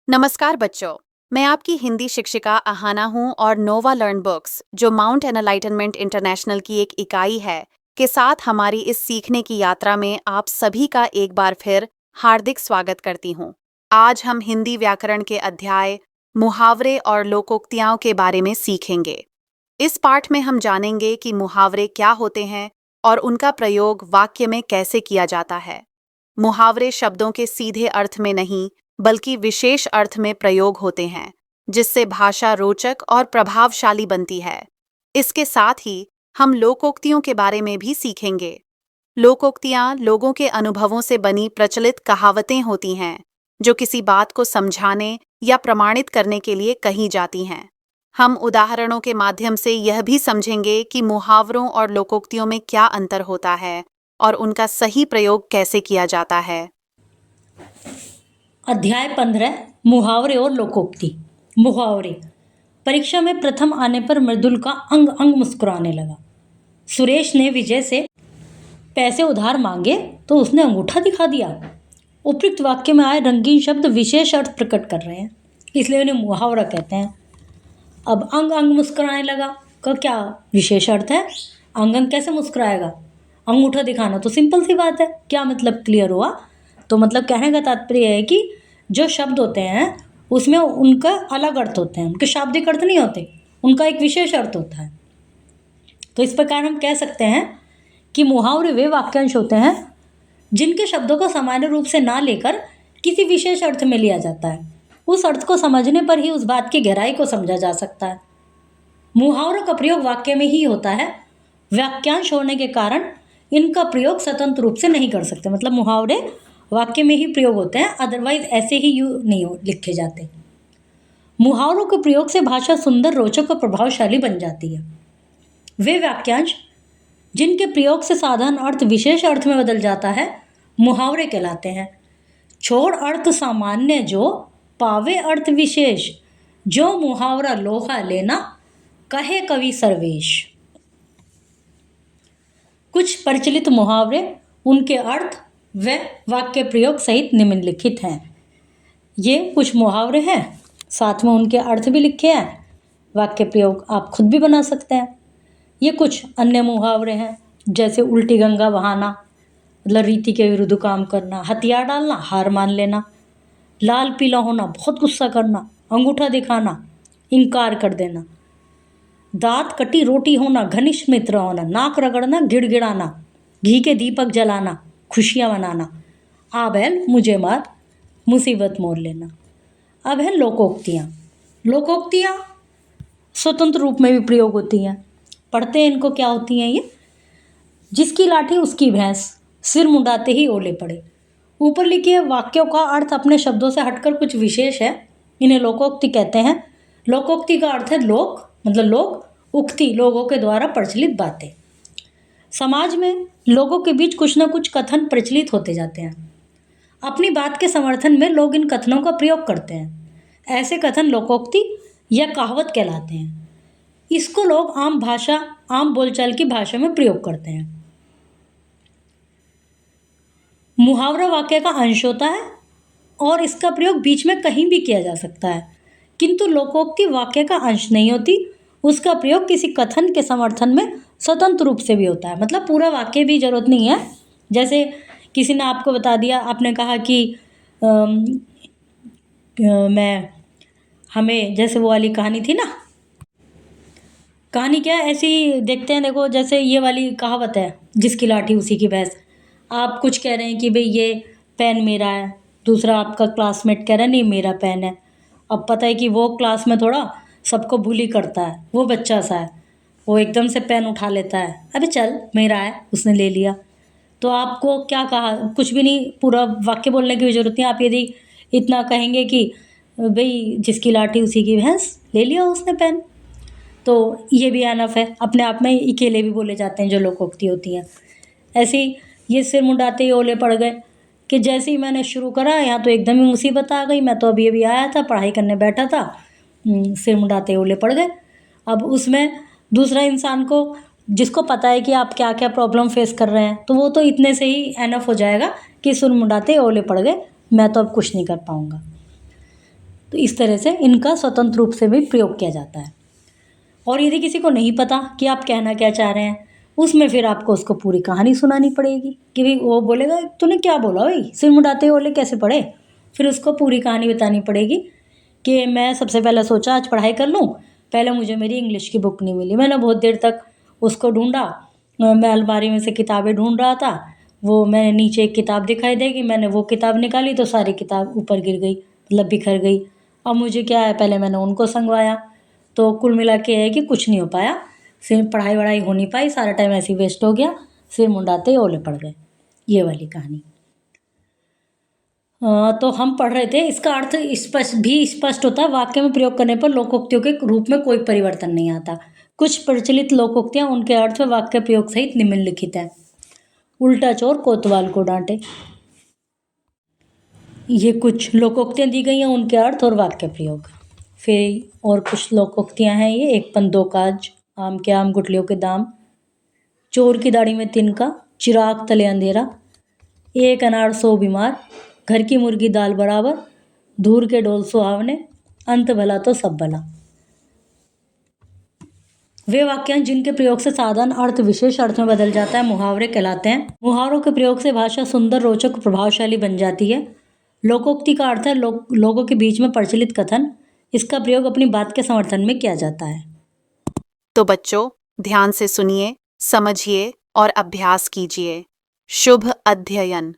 नमस्कार बच्चों, मैं आपकी हिंदी शिक्षिका अहाना हूँ और नोवा लर्न बुक्स, जो माउंट एनलाइटनमेंट इंटरनेशनल की एक इकाई है, के साथ हमारी इस सीखने की यात्रा में आप सभी का एक बार फिर हार्दिक स्वागत करती हूँ। आज हम हिंदी व्याकरण के अध्याय मुहावरे और लोकोक्तियाँ के बारे में सीखेंगे। इस पाठ में हम जानेंगे कि मुहावरे क्या होते हैं और उनका प्रयोग वाक्य में कैसे किया जाता है। मुहावरे शब्दों के सीधे अर्थ में नहीं, बल्कि विशेष अर्थ में प्रयोग होते हैं, जिससे भाषा रोचक और प्रभावशाली बनती है। इसके साथ ही हम लोकोक्तियों के बारे में भी सीखेंगे। लोकोक्तियाँ लोगों के अनुभवों से बनी प्रचलित कहावतें होती हैं, जो किसी बात को समझाने या प्रमाणित करने के लिए कही जाती हैं। हम उदाहरणों के माध्यम से यह भी समझेंगे कि मुहावरों और लोकोक्तियों में क्या अंतर होता है और उनका सही प्रयोग कैसे किया जाता है। अध्याय 15 मुहावरे और लोकोक्ति। मुहावरे। परीक्षा में प्रथम आने पर मृदुल का अंग अंग मुस्कुराने लगा। सुरेश ने विजय से पैसे उधार मांगे तो उसने अंगूठा दिखा दिया। उपयुक्त वाक्य में आए रंगीन शब्द विशेष अर्थ प्रकट कर रहे हैं, इसलिए उन्हें मुहावरा कहते हैं। अब अंग अंग मुस्कुराने लगा का क्या विशेष अर्थ है? अंग अंग कैसे मुस्कुराएगा? अंगूठा दिखाना तो सिंपल सी बात है। क्या मतलब क्लियर हुआ? तो मतलब कहने का तात्पर्य है कि जो शब्द होते हैं उसमें उनका अलग अर्थ होते हैं, उनके शाब्दिक अर्थ नहीं होते, उनका एक विशेष अर्थ होता है। तो इस प्रकार हम कह सकते हैं कि मुहावरे वे वाक्यांश होते हैं जिनके शब्दों को सामान्य रूप से ना लेकर किसी विशेष अर्थ में लिया जाता है। उस अर्थ को समझने पर ही उस बात की गहराई को समझा जा सकता है। मुहावरों का प्रयोग वाक्य में ही होता है। वाक्यांश होने के कारण इनका प्रयोग स्वतंत्र रूप से नहीं कर सकते। मतलब मुहावरे वाक्य में ही प्रयोग होते हैं, अदरवाइज ऐसे ही नहीं लिखे जाते। मुहावरों के प्रयोग से भाषा सुंदर, रोचक और प्रभावशाली बन जाती है। वे वाक्यांश जिनके प्रयोग से साधारण अर्थ विशेष अर्थ में बदल जाता है, मुहावरे कहलाते हैं। छोड़ अर्थ सामान्य जो, पावे अर्थ विशेष, जो मुहावरा लोहा लेना, कहे कवि सर्वेश। कुछ प्रचलित मुहावरे, उनके अर्थ व वाक्य प्रयोग सहित निम्नलिखित हैं। ये कुछ मुहावरे हैं, साथ में उनके अर्थ भी लिखे हैं। वाक्य प्रयोग आप खुद भी बना सकते हैं। ये कुछ अन्य मुहावरे हैं, जैसे उल्टी गंगा बहाना, मतलब रीति के विरुद्ध काम करना, हथियार डालना, हार मान लेना, लाल पीला होना, बहुत गुस्सा करना, अंगूठा दिखाना, इनकार कर देना, दांत कटी रोटी होना, घनिष्ठ मित्र होना, नाक रगड़ना, गिड़गिड़ाना, घी के दीपक जलाना, खुशियाँ मनाना, आ बैल मुझे मार, मुसीबत मोल लेना। अब है लोकोक्तियाँ। लोकोक्तियाँ स्वतंत्र रूप में भी प्रयोग होती हैं। पढ़ते हैं इनको क्या होती हैं ये। जिसकी लाठी उसकी भैंस, सिर मुंडाते ही ओले पड़े। ऊपर लिखे वाक्यों का अर्थ अपने शब्दों से हटकर कुछ विशेष है, इन्हें लोकोक्ति कहते हैं। लोकोक्ति का अर्थ है लोक, मतलब लोक, उक्ति लोगों के द्वारा प्रचलित बातें। समाज में लोगों के बीच कुछ न कुछ कथन प्रचलित होते जाते हैं। अपनी बात के समर्थन में लोग इन कथनों का प्रयोग करते हैं। ऐसे कथन लोकोक्ति या कहावत कहलाते हैं। इसको लोग आम भाषा, आम बोलचाल की भाषा में प्रयोग करते हैं। मुहावरा वाक्य का अंश होता है और इसका प्रयोग बीच में कहीं भी किया जा सकता है, किंतु लोकोक्ति वाक्य का अंश नहीं होती। उसका प्रयोग किसी कथन के समर्थन में स्वतंत्र रूप से भी होता है। मतलब पूरा वाक्य भी जरूरत नहीं है। जैसे किसी ने आपको बता दिया, आपने कहा कि हमें, जैसे वो वाली कहानी थी ना, कहानी क्या है ऐसी देखते हैं। देखो, जैसे ये वाली कहावत है, जिसकी लाठी उसी की भैंस। आप कुछ कह रहे हैं कि भाई ये पेन मेरा है, दूसरा आपका क्लासमेट कह रहा है नहीं मेरा पेन है। अब पता है कि वो क्लास में थोड़ा सबको बुली करता है, वो बच्चा सा है, वो एकदम से पेन उठा लेता है, अबे चल मेरा है, उसने ले लिया। तो आपको क्या कहा, कुछ भी नहीं, पूरा वाक्य बोलने की ज़रूरत नहीं। आप यदि इतना कहेंगे कि भाई जिसकी लाठी उसी की भैंस, ले लिया उसने पेन, तो ये भी एनफ है। अपने आप में अकेले भी बोले जाते हैं जो लोकोक्ति होती हैं। ऐसे ही ये सिर मुंडाते ही ओले पड़ गए कि जैसे ही मैंने शुरू करा, यहाँ तो एकदम ही मुसीबत आ गई। मैं तो अभी अभी आया था, पढ़ाई करने बैठा था, सिर मुंडाते ओले पड़ गए। अब उसमें दूसरा इंसान को, जिसको पता है कि आप क्या क्या प्रॉब्लम फेस कर रहे हैं, तो वो तो इतने से ही एनफ हो जाएगा कि सिर मुंडाते ओले पड़ गए, मैं तो अब कुछ नहीं कर पाऊँगा। तो इस तरह से इनका स्वतंत्र रूप से भी प्रयोग किया जाता है। और यदि किसी को नहीं पता कि आप कहना क्या चाह रहे हैं, उसमें फिर आपको उसको पूरी कहानी सुनानी पड़ेगी कि भाई वो बोलेगा तूने क्या बोला भाई, सिर मुंडाते ओले कैसे पढ़े। फिर उसको पूरी कहानी बतानी पड़ेगी कि मैं सबसे पहले सोचा आज पढ़ाई कर लूँ, पहले मुझे मेरी इंग्लिश की बुक नहीं मिली, मैंने बहुत देर तक उसको ढूंढा, मैं अलमारी में से किताबें ढूंढ रहा था, वो मैंने नीचे एक किताब दिखाई देगी, मैंने वो किताब निकाली तो सारी किताब ऊपर गिर गई, मतलब बिखर गई। अब मुझे क्या है, पहले मैंने उनको संगवाया, तो कुल मिला के है कि कुछ नहीं हो पाया, सिर्फ पढ़ाई वढ़ाई हो नहीं पाई, सारा टाइम ऐसे ही वेस्ट हो गया, सिर मुंडाते ओले पड़ गए। ये वाली कहानी। तो हम पढ़ रहे थे, इसका अर्थ स्पष्ट होता है, वाक्य में प्रयोग करने पर लोकोक्तियों के रूप में कोई परिवर्तन नहीं आता। कुछ प्रचलित लोकोक्तियां उनके अर्थ व वाक्य प्रयोग सहित निम्नलिखित हैं। उल्टा चोर कोतवाल को डांटे। ये कुछ लोकोक्तियां दी गई हैं, उनके अर्थ और वाक्य प्रयोग। फिर और कुछ लोकोक्तियां हैं ये, एक पन दो काज, आम के आम गुठलियों के दाम, चोर की दाढ़ी में तिनका, चिराग तले अंधेरा, एक अनार 100 बीमार, घर की मुर्गी दाल बराबर, धूर के डोल सुहावने, अंत भला तो सब भला। वे वाक्यांश जिनके प्रयोग से साधारण अर्थ विशेष अर्थ में बदल जाता है मुहावरे कहलाते हैं। मुहावरों के प्रयोग से भाषा सुंदर, रोचक और प्रभावशाली बन जाती है। लोकोक्ति का अर्थ है लोगों के बीच में प्रचलित कथन। इसका प्रयोग अपनी बात के समर्थन में किया जाता है। तो बच्चों, ध्यान से सुनिए, समझिए और अभ्यास कीजिए। शुभ अध्ययन।